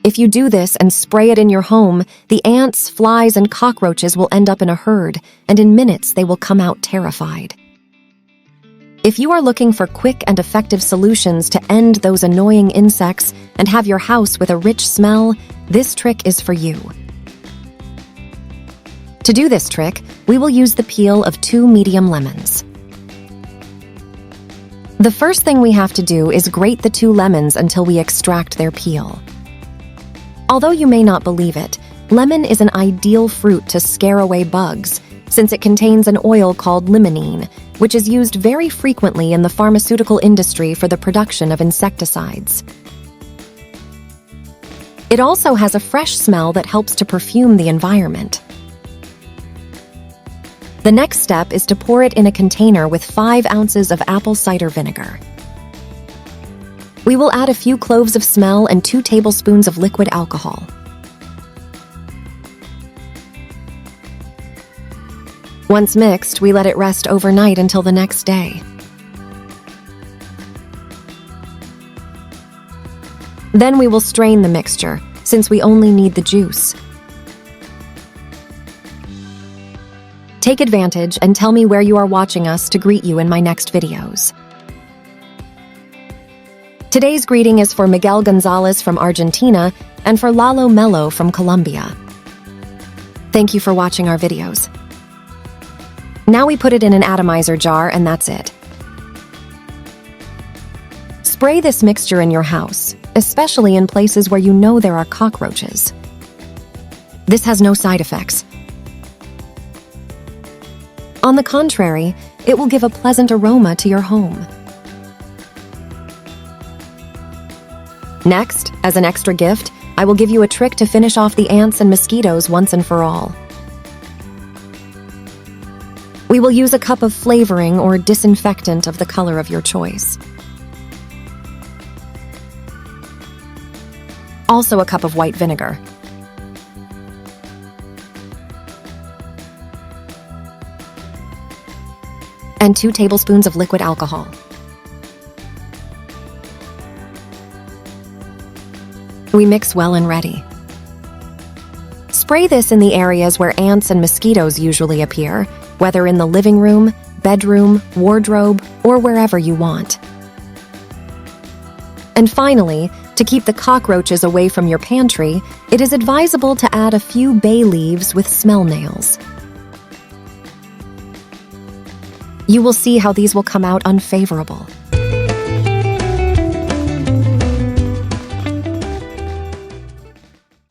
If you do this and spray it in your home, the ants, flies, and cockroaches will end up in a herd, and in minutes they will come out terrified. If you are looking for quick and effective solutions to end those annoying insects and have your house with a rich smell, this trick is for you. To do this trick, we will use the peel of 2 medium lemons. The first thing we have to do is grate the 2 lemons until we extract their peel. Although you may not believe it, lemon is an ideal fruit to scare away bugs, since it contains an oil called limonene, which is used very frequently in the pharmaceutical industry for the production of insecticides. It also has a fresh smell that helps to perfume the environment. The next step is to pour it in a container with 5 ounces of apple cider vinegar. We will add a few cloves of smell and 2 tablespoons of liquid alcohol. Once mixed, we let it rest overnight until the next day. Then we will strain the mixture, since we only need the juice. Take advantage and tell me where you are watching us to greet you in my next videos. Today's greeting is for Miguel Gonzalez from Argentina and for Lalo Mello from Colombia. Thank you for watching our videos. Now we put it in an atomizer jar and that's it. Spray this mixture in your house, especially in places where you know there are cockroaches. This has no side effects. On the contrary, it will give a pleasant aroma to your home. Next, as an extra gift, I will give you a trick to finish off the ants and mosquitoes once and for all. We will use a cup of flavoring or disinfectant of the color of your choice. Also a cup of white vinegar. And 2 tablespoons of liquid alcohol. We mix well and ready. Spray this in the areas where ants and mosquitoes usually appear, whether in the living room, bedroom, wardrobe, or wherever you want. And finally, to keep the cockroaches away from your pantry, it is advisable to add a few bay leaves with smell nails. You will see how these will come out unfavorable.